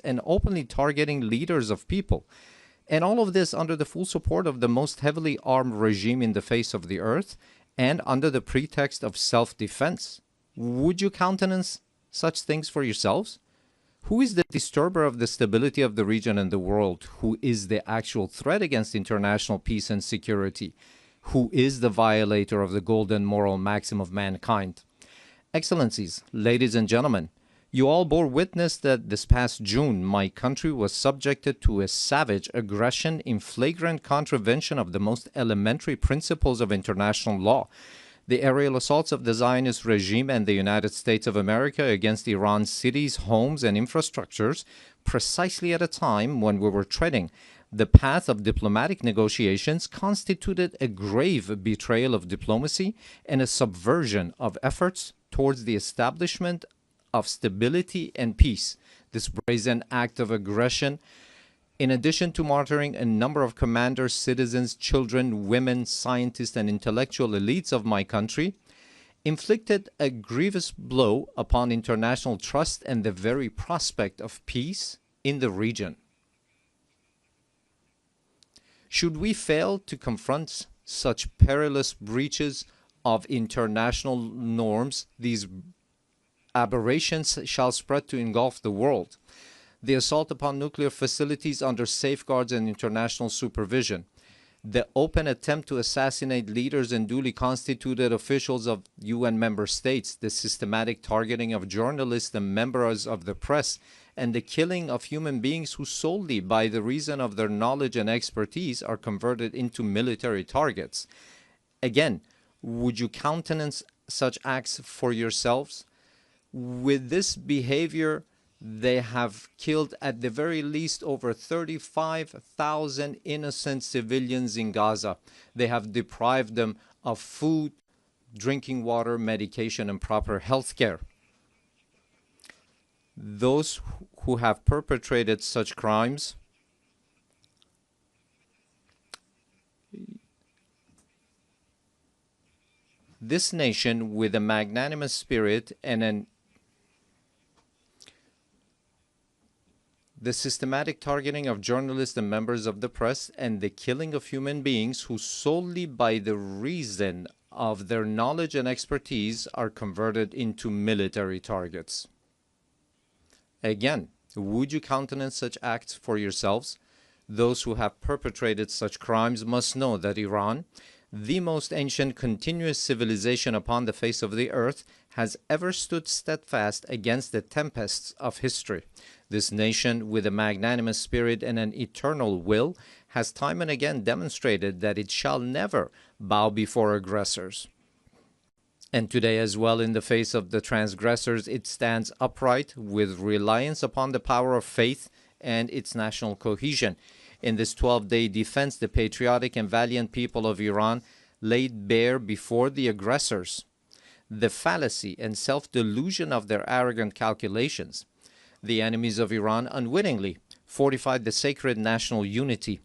and openly targeting leaders of people. And all of this under the full support of the most heavily armed regime in the face of the earth and under the pretext of self-defense. Would you countenance such things for yourselves? Who is the disturber of the stability of the region and the world? Who is the actual threat against international peace and security? Who is the violator of the golden moral maxim of mankind? Excellencies, ladies and gentlemen, you all bore witness that this past June, my country was subjected to a savage aggression in flagrant contravention of the most elementary principles of international law. The aerial assaults of the Zionist regime and the United States of America against Iran's cities, homes, and infrastructures, precisely at a time when we were treading the path of diplomatic negotiations, constituted a grave betrayal of diplomacy and a subversion of efforts towards the establishment of stability and peace. This brazen act of aggression, in addition to martyring a number of commanders, citizens, children, women, scientists, and intellectual elites of my country, inflicted a grievous blow upon international trust and the very prospect of peace in the region. Should we fail to confront such perilous breaches of international norms, these aberrations shall spread to engulf the world. The assault upon nuclear facilities under safeguards and international supervision, the open attempt to assassinate leaders and duly constituted officials of UN member states, the systematic targeting of journalists and members of the press, and the killing of human beings who solely by the reason of their knowledge and expertise are converted into military targets. Again, would you countenance such acts for yourselves? With this behavior, they have killed at the very least over 35,000 innocent civilians in Gaza. They have deprived them of food, drinking water, medication, and proper health care. Those who have perpetrated such crimes this nation, with a magnanimous spirit and the systematic targeting of journalists and members of the press, and the killing of human beings who solely by the reason of their knowledge and expertise are converted into military targets. Again, would you countenance such acts for yourselves? Those who have perpetrated such crimes must know that Iran, the most ancient continuous civilization upon the face of the earth, has ever stood steadfast against the tempests of history. This nation, with a magnanimous spirit and an eternal will, has time and again demonstrated that it shall never bow before aggressors. And today as well, in the face of the transgressors, it stands upright with reliance upon the power of faith and its national cohesion. In this 12-day defense, the patriotic and valiant people of Iran laid bare before the aggressors the fallacy and self-delusion of their arrogant calculations. The enemies of Iran unwittingly fortified the sacred national unity.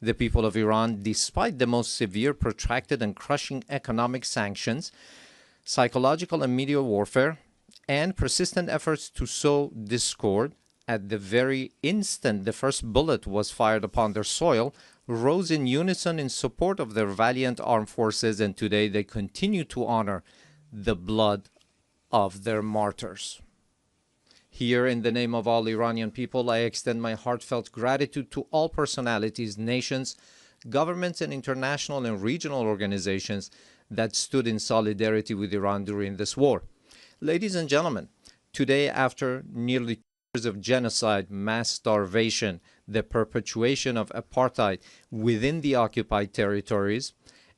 The people of Iran, despite the most severe, protracted, and crushing economic sanctions, psychological and media warfare, and persistent efforts to sow discord, at the very instant the first bullet was fired upon their soil, rose in unison in support of their valiant armed forces, and today they continue to honor the blood of their martyrs. Here, in the name of all Iranian people, I extend my heartfelt gratitude to all personalities, nations, governments, and international and regional organizations that stood in solidarity with Iran during this war. Ladies and gentlemen, today, after nearly 2 years of genocide, mass starvation, the perpetuation of apartheid within the occupied territories,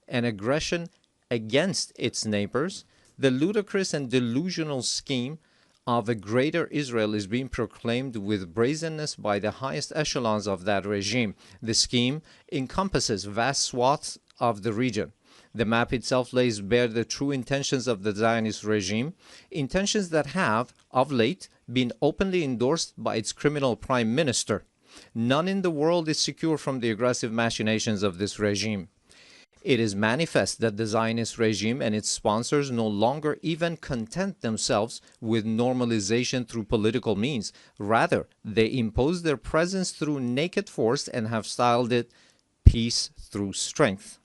and aggression against its neighbors, the ludicrous and delusional scheme of a greater Israel is being proclaimed with brazenness by the highest echelons of that regime. The scheme encompasses vast swaths of the region. The map itself lays bare the true intentions of the Zionist regime, intentions that have, of late, been openly endorsed by its criminal prime minister. None in the world is secure from the aggressive machinations of this regime. It is manifest that the Zionist regime and its sponsors no longer even content themselves with normalization through political means. Rather, they impose their presence through naked force and have styled it peace through strength.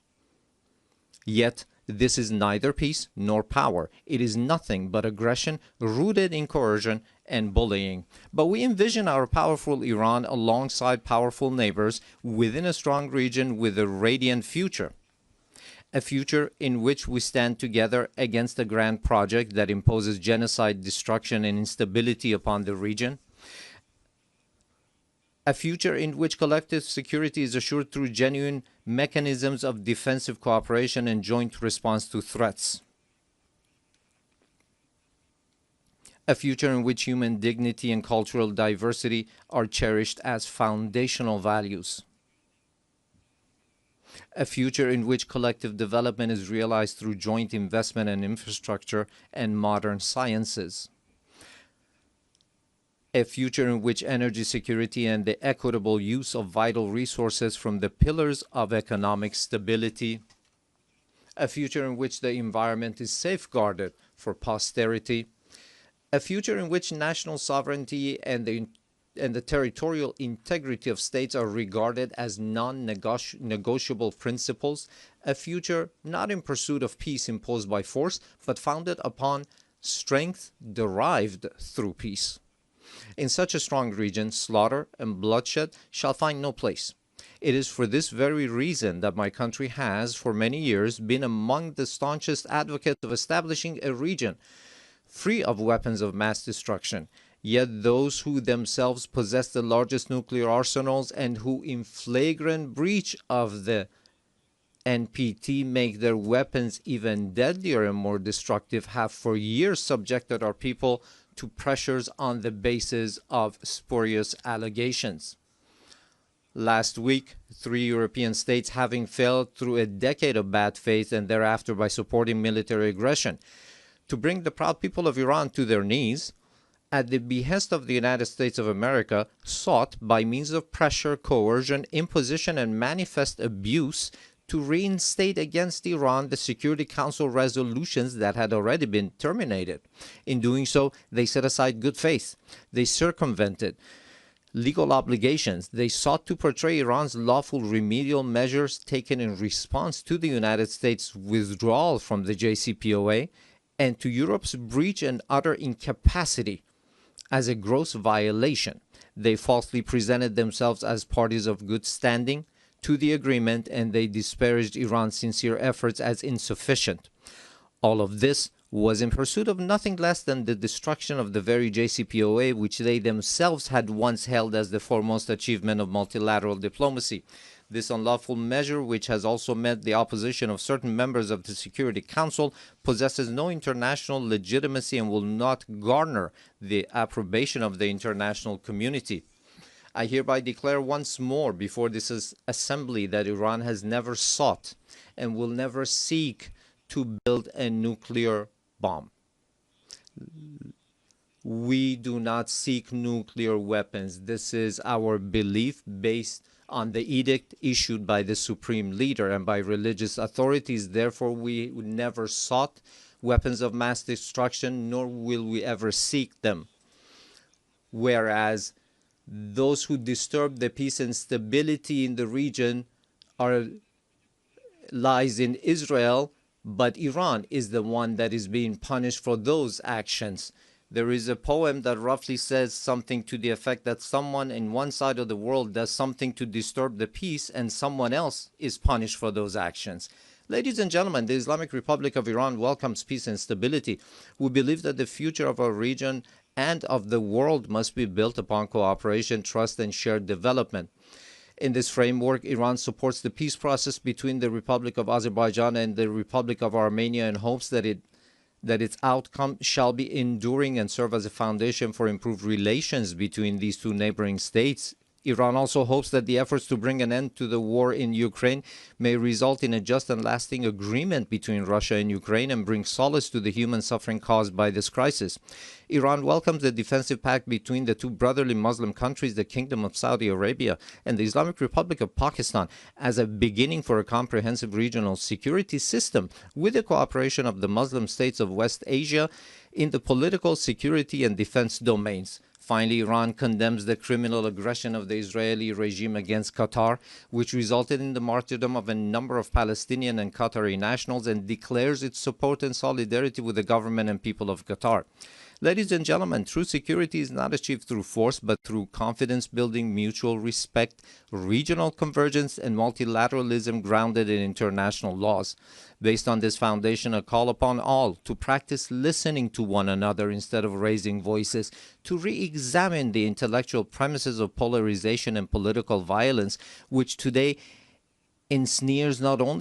Yet, this is neither peace nor power. It is nothing but aggression rooted in coercion and bullying. But we envision our powerful Iran alongside powerful neighbors within a strong region with a radiant future. A future in which we stand together against a grand project that imposes genocide, destruction, and instability upon the region. A future in which collective security is assured through genuine mechanisms of defensive cooperation and joint response to threats. A future in which human dignity and cultural diversity are cherished as foundational values. A future in which collective development is realized through joint investment in infrastructure and modern sciences. A future in which energy security and the equitable use of vital resources from the pillars of economic stability. A future in which the environment is safeguarded for posterity. A future in which national sovereignty and the territorial integrity of states are regarded as non-negotiable principles, a future not in pursuit of peace imposed by force, but founded upon strength derived through peace. In such a strong region, slaughter and bloodshed shall find no place. It is for this very reason that my country has, for many years, been among the staunchest advocates of establishing a region free of weapons of mass destruction. Yet those who themselves possess the largest nuclear arsenals and who in flagrant breach of the NPT make their weapons even deadlier and more destructive have for years subjected our people to pressures on the basis of spurious allegations. Last week, 3 European states, having failed through a decade of bad faith and thereafter by supporting military aggression to bring the proud people of Iran to their knees, at the behest of the United States of America, sought by means of pressure, coercion, imposition, and manifest abuse to reinstate against Iran the Security Council resolutions that had already been terminated. In doing so, they set aside good faith. They circumvented legal obligations. They sought to portray Iran's lawful remedial measures taken in response to the United States' withdrawal from the JCPOA and to Europe's breach and utter incapacity as a gross violation. They falsely presented themselves as parties of good standing to the agreement, and they disparaged Iran's sincere efforts as insufficient. All of this was in pursuit of nothing less than the destruction of the very JCPOA, which they themselves had once held as the foremost achievement of multilateral diplomacy. This unlawful measure, which has also met the opposition of certain members of the Security Council, possesses no international legitimacy and will not garner the approbation of the international community. I hereby declare once more before this assembly that Iran has never sought and will never seek to build a nuclear bomb. We do not seek nuclear weapons. This is our belief based on the edict issued by the supreme leader and by religious authorities. Therefore, we never sought weapons of mass destruction, nor will we ever seek them. Whereas those who disturb the peace and stability in the region lies in Israel, but Iran is the one that is being punished for those actions. There is a poem that roughly says something to the effect that someone in one side of the world does something to disturb the peace and someone else is punished for those actions. Ladies and gentlemen, the Islamic Republic of Iran welcomes peace and stability. We believe that the future of our region and of the world must be built upon cooperation, trust, and shared development. In this framework, Iran supports the peace process between the Republic of Azerbaijan and the Republic of Armenia and hopes that its outcome shall be enduring and serve as a foundation for improved relations between these two neighboring states. Iran also hopes that the efforts to bring an end to the war in Ukraine may result in a just and lasting agreement between Russia and Ukraine and bring solace to the human suffering caused by this crisis. Iran welcomes the defensive pact between the two brotherly Muslim countries, the Kingdom of Saudi Arabia and the Islamic Republic of Pakistan, as a beginning for a comprehensive regional security system with the cooperation of the Muslim states of West Asia in the political, security, and defense domains. Finally, Iran condemns the criminal aggression of the Israeli regime against Qatar, which resulted in the martyrdom of a number of Palestinian and Qatari nationals, and declares its support and solidarity with the government and people of Qatar. Ladies and gentlemen, true security is not achieved through force, but through confidence building, mutual respect, regional convergence, and multilateralism grounded in international laws. Based on this foundation, a call upon all to practice listening to one another instead of raising voices, to re-examine the intellectual premises of polarization and political violence, which today ensnares not only